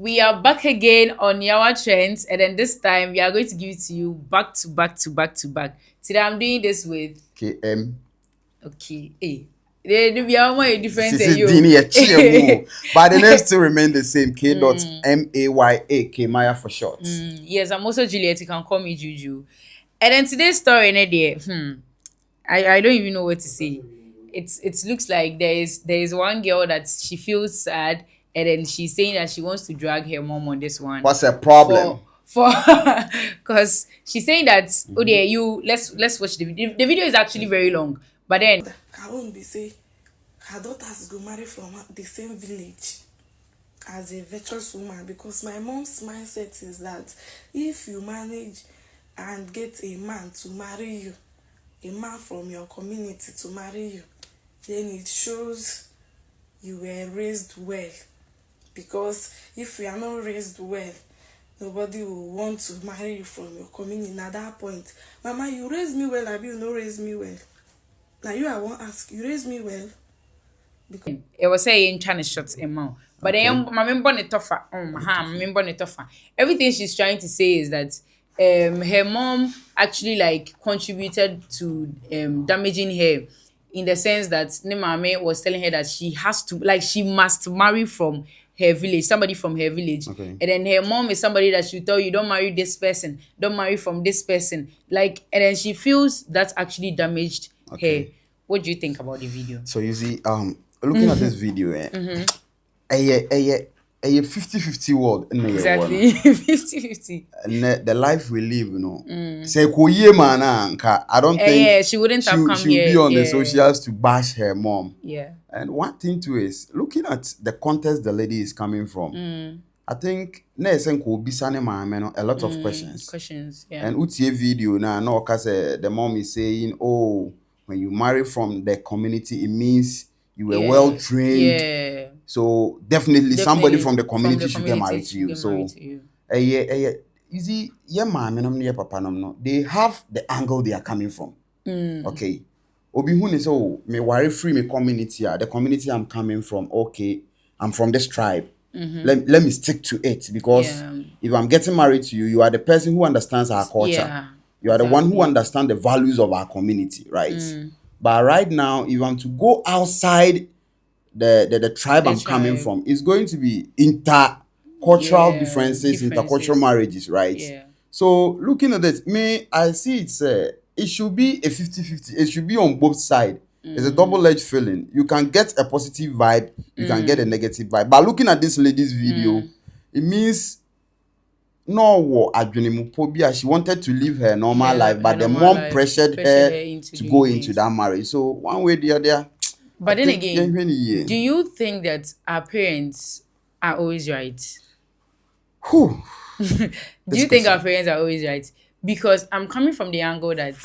We are back again on Yawa Trends, and then this time we are going to give it to you back to back to back to back. Today I'm doing this with KM. okay. Hey, they be all more different This than is you. Dini Echiemu. But the name still remain the same. K. Maya. K Maya for short. Yes, I'm also Juliet. You can call me Juju. And then today's story, I don't even know what to say. It looks like there is one girl that she feels sad, and then she's saying that she wants to drag her mom on this one. What's the problem? For because she's saying that oh dear, you let's watch the video. The video is actually very long, but then Her own be say her daughters go marry from the same village as a virtuous woman, because my mom's mindset is that if you manage and get a man to marry you, a man from your community to marry you, then it shows you were raised well. Because if you are not raised well, nobody will want to marry you from your community. At that point, Mama, you raised me well, abi you no raise me well? Now you I won't ask, you raised me well? it was saying trying to shut him out. But then my member ne tougher. My member ne tougher. Everything she's trying to say is that her mom actually like contributed to damaging her in the sense that ne mame was telling her that she has to like she must marry from her village, somebody from her village. Okay. And then her mom is somebody that she tell you don't marry this person, don't marry from this person. Like and then she feels that actually damaged her. What do you think about the video? So you see, looking at this video, a 50-50 world in the Exactly. 50-50. And the life we live, Say koye man, I don't think Yeah, she wouldn't have come she'll here. be on the Yeah. socials to bash her mom. Yeah. And one thing too is looking at the context the lady is coming from. I think a lot of questions. Questions. Yeah. And utie video now, no, cause the mom is saying, oh, when you marry from the community, it means you were well trained. Yeah. So definitely somebody from the community should get married to should you. get So married to you. you see, yeah, mom, and papa, no, they have the angle they are coming from. Okay. Obi who is oh, me worry free me community, the community I'm coming from. Okay, I'm from this tribe. Let me stick to it because Yeah. if I'm getting married to you, you are the person who understands our culture. Yeah. You are the one who understands the values of our community, right? But right now, if I'm to go outside the tribe I'm coming tribe. from, it's going to be intercultural differences, intercultural marriages, right? Yeah. So looking at this, I see it should be a 50-50. It should be on both sides. It's a double-edged feeling. You can get a positive vibe, you can get a negative vibe. But looking at this lady's video, it means no adrenimophobia. She wanted to live her normal life, but the mom pressured her to go into that marriage. So one way or the other. But then again, do you think that our parents are always right? Whew. Do you think our parents are always right? Because I'm coming from the angle that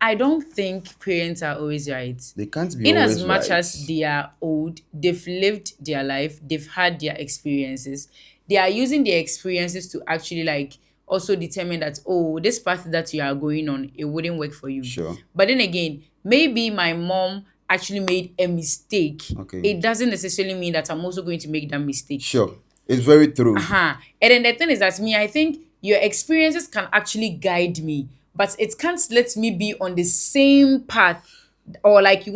I don't think parents are always right. They can't be in always as much right. as they are old, they've lived their life, they've had their experiences. They are using their experiences to actually like also determine that oh, this path that you are going on, it wouldn't work for you. Sure. But then again, maybe my mom actually made a mistake. It doesn't necessarily mean that I'm also going to make that mistake. Sure. It's very true. And then the thing is that I think your experiences can actually guide me, but it can't let me be on the same path or like you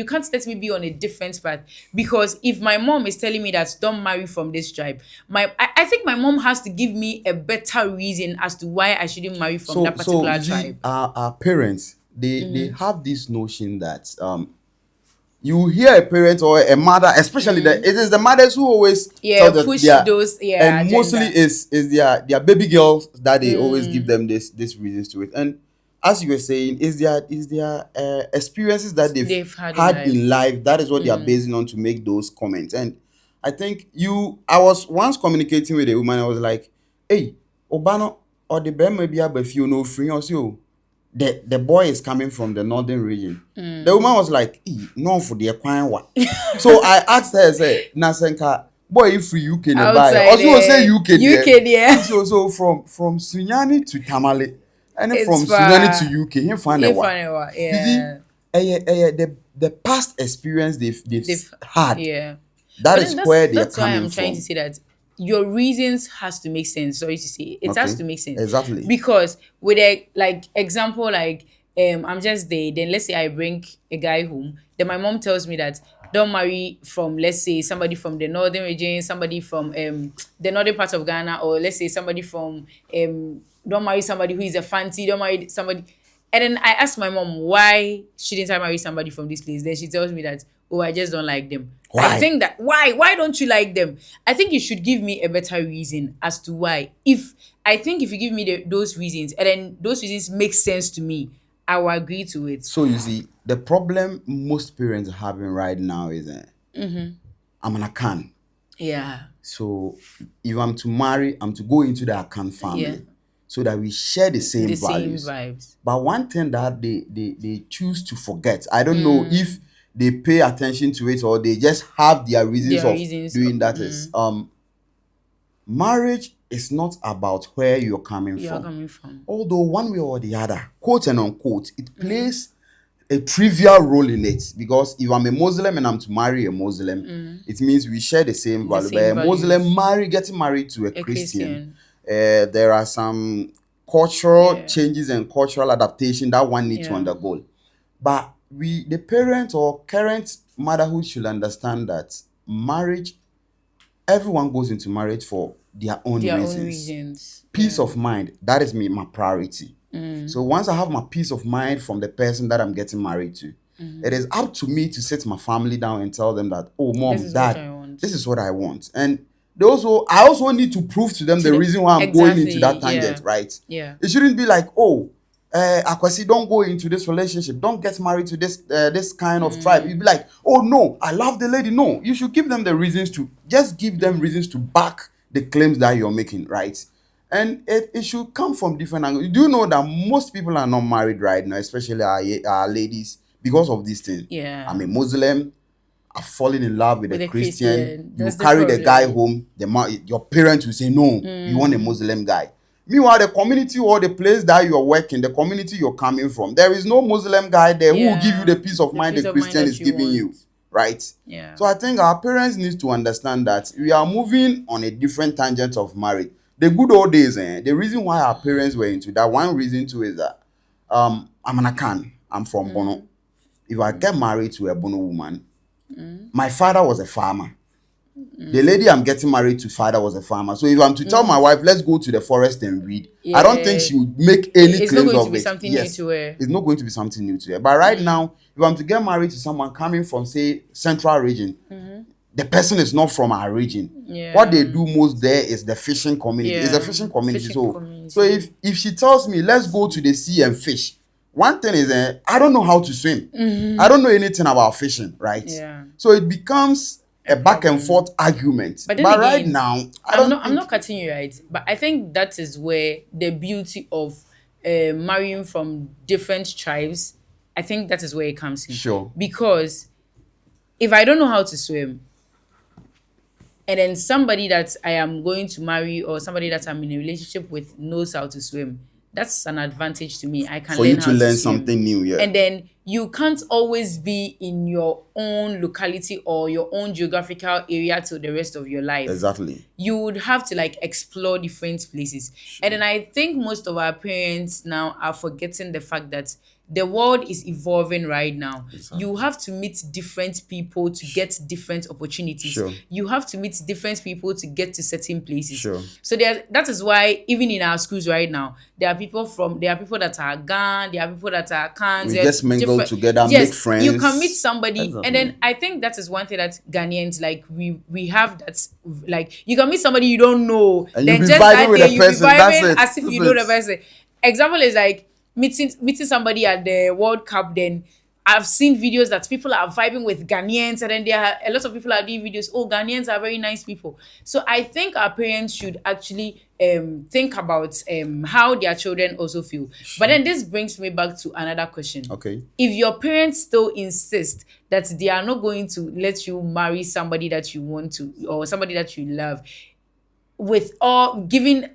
can't let me be on a different path. Because if my mom is telling me that don't marry from this tribe, I think my mom has to give me a better reason as to why I shouldn't marry from that particular tribe. Our parents, they have this notion that you hear a parent or a mother, especially it is the mothers who always tell that push those and agenda. mostly is their baby girls that they always give them this reasons to it. And as you were saying, is their experiences that they've had in life. That is what they are basing on to make those comments. And I think I was once communicating with a woman. I was like, hey, Obano or the Ben maybe if you know free or so. The boy is coming from the northern region. The woman was like, no for the acquire. So I asked her, I said, Nasenka, boy, if you UK nearby. Also say UK. Yeah. So from Sunyani to Tamale. And then from Sunyani to UK, he find a one. Yeah. The past experience they've had. Yeah. That is where they're coming from. That's why I'm trying to say that your reasons has to make sense. Sorry to say, it has Okay. to make sense Exactly. because with a like example, like I'm just there. Then let's say I bring a guy home. Then my mom tells me that don't marry from, let's say, somebody from the northern region, somebody from the northern part of Ghana, or let's say somebody from don't marry somebody who is a fancy. Don't marry somebody. And then I asked my mom, why shouldn't I marry somebody from this place? Then she tells me that, oh, I just don't like them. I Why? think that why don't you like them? I think you should give me a better reason as to why. If I think if you give me those reasons and then those reasons make sense to me, I will agree to it. So you see, the problem most parents are having right now is I'm an Akan. Yeah. So if I'm to marry, I'm to go into the Akan Yeah. family so that we share the same The same values. vibes. But one thing that they choose to forget, I don't know if they pay attention to it or they just have their reasons Their of reasons. doing that is marriage is not about where you're coming You're from. coming from. Although one way or the other, quote and unquote, it plays a trivial role in it, because if I'm a Muslim and I'm to marry a Muslim, it means we share the same The value. But same a Muslim values. getting married to a A Christian, Christian. there are some cultural Yeah. changes and cultural adaptation that one need to Yeah. undergo. But the parent or current motherhood should understand that marriage, everyone goes into marriage for their own Their own reasons. reasons. Peace Yeah. of mind, that is me, my priority. So once I have my peace of mind from the person that I'm getting married to, it is up to me to sit my family down and tell them that, oh, This mom, is what dad, I want. this is what I want. And I also need to prove to them To the the reason why I'm going into exactly. that Yeah. tangent, right? Yeah. It shouldn't be like, oh, Akwasi, don't go into this relationship. Don't get married to this kind of tribe. You'd be like, oh no, I love the lady. No, you should give them the reasons to just give them reasons to back the claims that you're making, right? And it should come from different angles. You do know that most people are not married right now, especially our ladies, because of this thing. Yeah. I'm a Muslim. I've fallen in love with a With a Christian. Christian. You That's the carry the guy problem. home. Your parents will say no. You want a Muslim guy. Meanwhile, the community or the place that you're working, the community you're coming from, there is no Muslim guy there who will give you Yeah. the peace of The mind peace the of mind Christian that is you giving want. you, right? Yeah. So I think our parents need to understand that we are moving on a different tangent of marriage. The good old days, the reason why our parents were into that, one reason too is that I'm an Akan. I'm from Bono. If I get married to a Bono woman, my father was a farmer. The lady I'm getting married to, father was a farmer. So if I'm to tell my wife, let's go to the forest and read, I don't think Yeah. she would make any It's not claims going to of be it. something new Yes, to her. it's not going to be something new to her. But right now, if I'm to get married to someone coming from, say, central region, the person is not from our region. What they Yeah. do most there is the fishing community. It's a Yeah. fishing community. Fishing So community. if she tells me, let's go to the sea and fish, one thing is, I don't know how to swim. I don't know anything about fishing, right? Yeah. So it becomes A a back and problem. forth argument. But then Right again, now, I'm not cutting you right, but I think that is where the beauty of marrying from different tribes, I think that is where it comes in. Sure. Because if I don't know how to swim, and then somebody that I am going to marry or somebody that I'm in a relationship with knows how to swim, that's an advantage to me. I can For you learn to how to learn swim. something new, yeah. And then you can't always be in your own locality or your own geographical area till the rest of your life. Exactly. You would have to like explore different places. And then I think most of our parents now are forgetting the fact that the world is evolving right now. You have to meet different people to get different opportunities. Sure. You have to meet different people to get to certain places. Sure. So that is why even in our schools right now, there are people that are Gan, there are people that are Kans. We just mingle together, yes, make friends. you can meet somebody, Exactly. and then I think that is one thing that Ghanaians like. We have that, like, you can meet somebody you don't know, And then you'll be just vibing that with day the you'll be person, that's vibing it, as if that's you know it. the person. Example is like meeting somebody at the World Cup. Then I've seen videos that people are vibing with Ghanaians, and then there are a lot of people are doing videos. Oh, Ghanaians are very nice people. So I think our parents should actually think about how their children also feel. But then this brings me back to another question. Okay. If your parents still insist that they are not going to let you marry somebody that you want to or somebody that you love, with all giving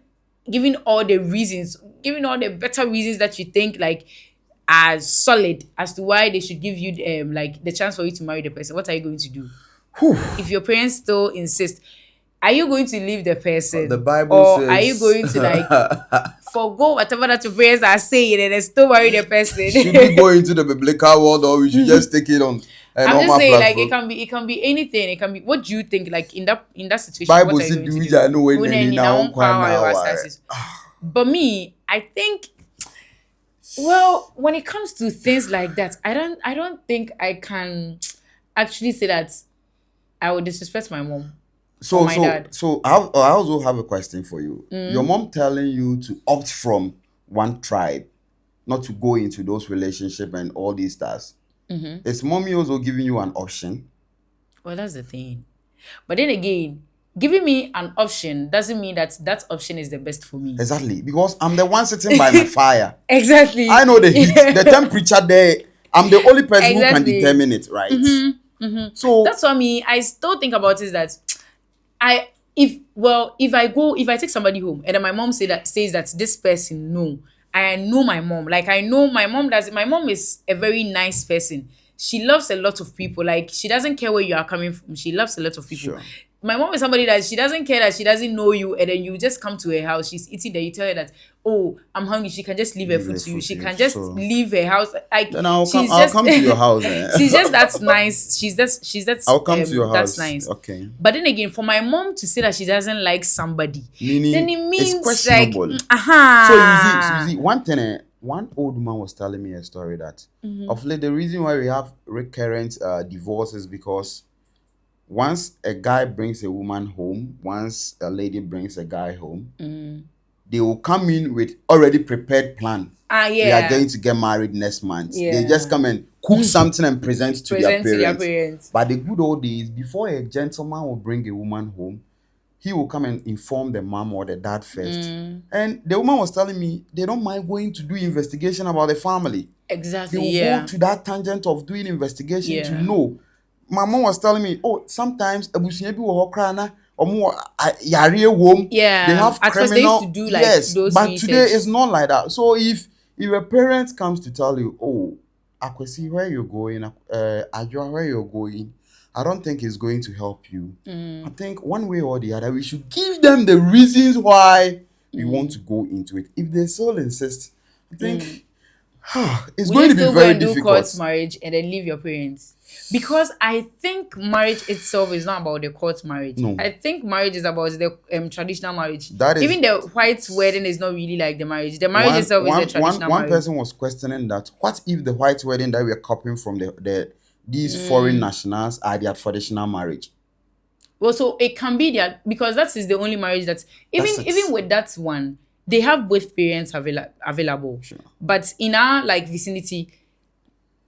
all the reasons, giving all the better reasons that you think like are solid as to why they should give you like the chance for you to marry the person, what are you going to do? If your parents still insist, are you going to leave the The person, Bible or are you says, going to like forgo whatever that your parents are saying and then still marry the person? should we go into the biblical world or we should just take it on a I'm just normal saying, like, platform? it can be anything. It can be, what do you think? Like, in that situation, what Bible are you said, going do to we do? know when When in in our our own own power, now? our stances. But me, I think, well, when it comes to things like that, I don't think I can actually say that I would disrespect my mom or So, my dad. I also have a question for you. Your mom telling you to opt from one tribe, not to go into those relationship and all these stars. Is mommy also giving you an option? Well, that's the thing. But then again, giving me an option doesn't mean that that option is the best for me. Exactly, because I'm the one sitting by my fire. Exactly. I know the heat, the temperature there. I'm the only person who can Exactly. determine it, right? So That's what me. I still think about is that I if I take somebody home and then my mom says that this person, no, I know my mom, like I know my mom does. My mom is a very nice person. She loves a lot of people. Like, she doesn't care where you are coming from. She loves a lot of people. sure, My mom is somebody that she doesn't care that she doesn't know you, and then you just come to her house. She's eating there. You tell her that, oh, I'm hungry. She can just leave her give food the to you. food She to you. can just So leave her house. Like, then I'll come. she's I'll just come to your house. Eh? she's just that nice. She's that I'll come to your that's house. nice. Okay. But then again, for my mom to say that she doesn't like somebody, then Meaning it it's means like, questionable. So you aha. see, one thing, one old man was telling me a story that of late the reason why we have recurrent divorce is because once a guy brings a woman home, once a lady brings a guy home, they will come in with already prepared plan. Ah, We are yeah. going to get married next month. They just Yeah. come and cook something and present to their Present to their parents. parents. But the good old days, before a gentleman will bring a woman home, he will come and inform the mom or the dad first. And the woman was telling me they don't mind going to do investigation about the family. They Exactly. will go Yeah. to that tangent of doing investigation to Yeah. know. My mom was telling me, oh, sometimes abusua bi wɔ hɔ koraa na ɔmo wɔ yareɛ wom. They Yeah. have At first, they used to criminal, do like yes, those but today research. it's not like that. So if a parent comes to tell you, oh, Akwesi, where you're going, Ajua, where you're going, I don't think it's going to help you. I think one way or the other, we should give them the reasons why we want to go into it. If they still insist, I think it's Will going you to be still go very and do court difficult. marriage and then leave your parents? Because I think marriage itself is not about the court marriage. No. I think marriage is about the traditional marriage. That is Even the white wedding is not really like the marriage. The marriage itself is the traditional one marriage. person was questioning that what if the white wedding that we are copying from these foreign nationals are their traditional marriage? Well, so it can be that, because that is the only marriage that That's it. even with that one, they have both parents available. Sure. But in our like vicinity,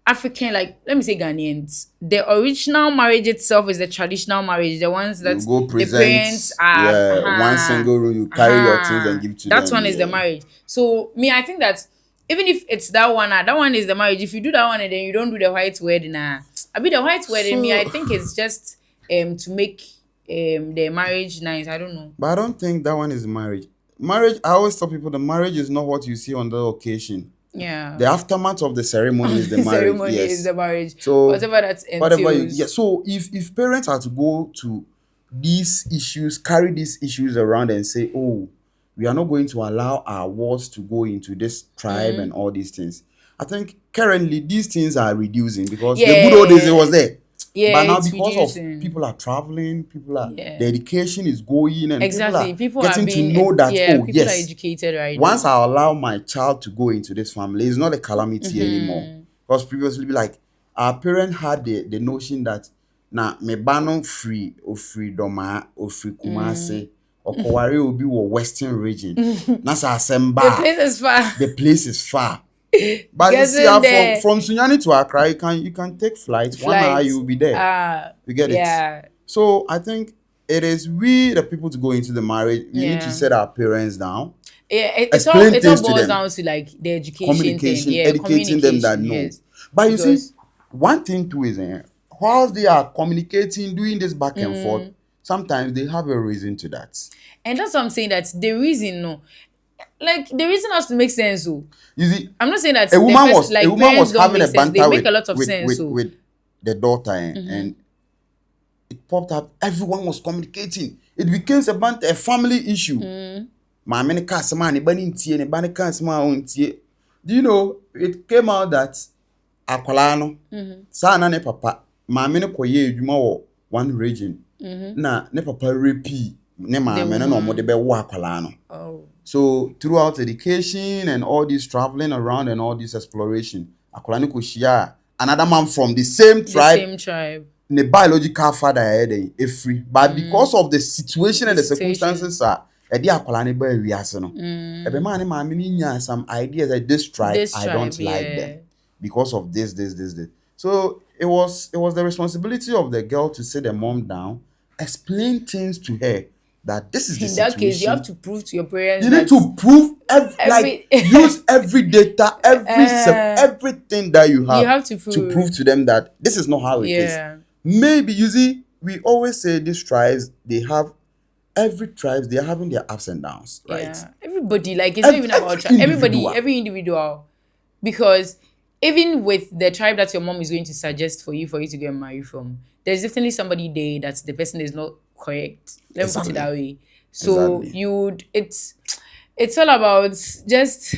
African, like, let me say Ghanaians, the original marriage itself is the traditional marriage, the ones that You go the parents present, are, yeah, one single room, you carry your things and give to that them. one is the Yeah. marriage. So me, I think that even if it's that one is the marriage. If you do that one and then you don't do the white wedding, I mean the white wedding, me, I So, think it's just to make the marriage nice. I don't know. but I don't think that one is marriage. Marriage, I always tell people the marriage is not what you see on the occasion. Yeah. The aftermath of the ceremony is the marriage. Ceremony is Yes. the marriage. So Whatever that whatever you, entails. yeah. So if parents are to go to these issues, carry these issues around and say, oh, we are not going to allow our wards to go into this tribe and all these things. I think currently these things are reducing because the good old days it was there. Yeah, But now it's because of reducing. people are traveling, people are Yeah. the education is going and Exactly. people People are are getting being to know that, oh people are yes, educated right once now. I allow my child to go into this family, it's not a calamity anymore. Because previously, be like our parent had the notion that na me bano free or free doma or free kumase or kowari will be western region. That's our The semba. place is far. The place is far. But you see, Getting there. from Sunyani to Accra, you can take flights. 1 hour Flights. you will be there. You get it. Yeah. So I think it is we the people to go into the marriage. We need to Yeah. set our parents down, Yeah, explain it all things to boils them, down to like the education thing. communication, Yeah, educating them that communication, no. yes. But you see, Because one thing too is whilst they are communicating, doing this back and forth, sometimes they have a reason to that. and that's what I'm saying, that the reason, no, like the reason has to make sense. Oh. You see, I'm not saying that a woman parents was don't having make a sense. They banter make a lot of sense. So with the daughter and it popped up. Everyone was communicating. it became a family issue. Maame ne ka asɛm a ne ba ne ntie, ne ba ne ka asɛm a ɔntie. Do you know, it came out that akwalaa no, saa na ne papa, maame ne kɔyɛ adwuma wɔ one region. Na ne papa repeat ne maame no na ɔmo de bɛwo akwalaa no. Oh. So throughout education and all this traveling around and all this exploration, akwalaa no kɔhyia another man from the same tribe. The same tribe. The biological father is free, but because of the situation and the circumstances edi akwala ne ba wiase no ebe man ne maame ni nya some ideas that this tribe I don't like them because of this. So it was the responsibility of the girl to sit the mom down, explain things to her that this is the situation. In that case, you have to prove to your parents. You need to prove like use every data, everything that you have to prove to them that this is not how it is. Maybe you see, we always say these tribes, every tribes, they are having their ups and downs, right? Yeah. Everybody, like, it's not even about tribe. Every individual. Because even with the tribe that your mom is going to suggest for you to get married from, there's definitely somebody there that the person is not correct. Let me put it that way. So it's all about just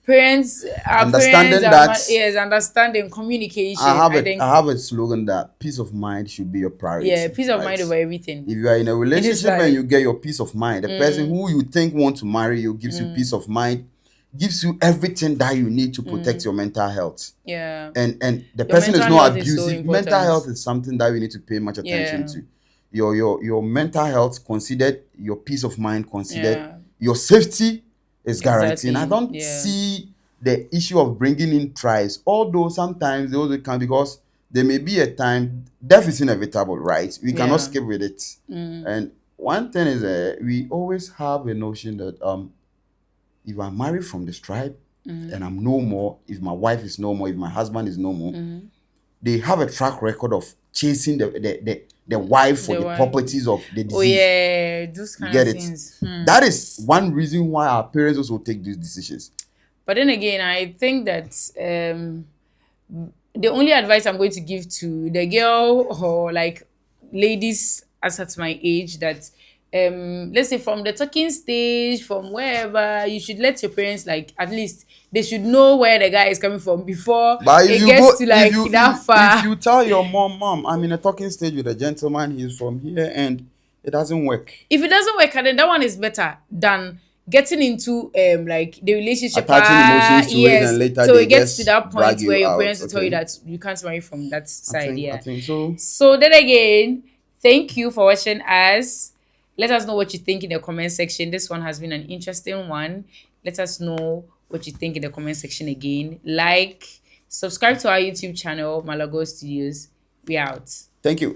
parents, understanding communication. I have a slogan that peace of mind should be your priority. Yeah, peace of mind over everything. If you are in a relationship and you get your peace of mind, the person who you think want to marry you gives you peace of mind, gives you everything that you need to protect your mental health. Yeah. And the person is not abusive. Mental health is something that we need to pay much attention to. Your mental health considered, your peace of mind considered, your safety is guaranteed. And I don't see the issue of bringing in tribes, although sometimes they also can, because there may be a time death is inevitable, right? We cannot skip with it. And one thing is we always have a notion that if I'm married from this tribe and I'm no more, if my wife is no more, if my husband is no more, they have a track record of chasing the wife for the properties of the disease. Oh yeah, those kind of things. That is one reason why our parents also take these decisions. But then again, I think that the only advice I'm going to give to the girl or like ladies as at my age, that let's say from the talking stage, from wherever, you should let your parents, like, at least they should know where the guy is coming from before it gets to like that far. If you tell your mom, I'm in a talking stage with a gentleman, he's from here, and it doesn't work. If it doesn't work, then that one is better than getting into like the relationship, attaching emotions to it, and later so it gets to that point where your parents will okay. tell you that you can't marry from that side. I think so. So then again, thank you for watching us. Let us know what you think in the comment section. This one has been an interesting one. Let us know what you think in the comment section again. Like, subscribe to our YouTube channel, Malago Studios. We out. Thank you.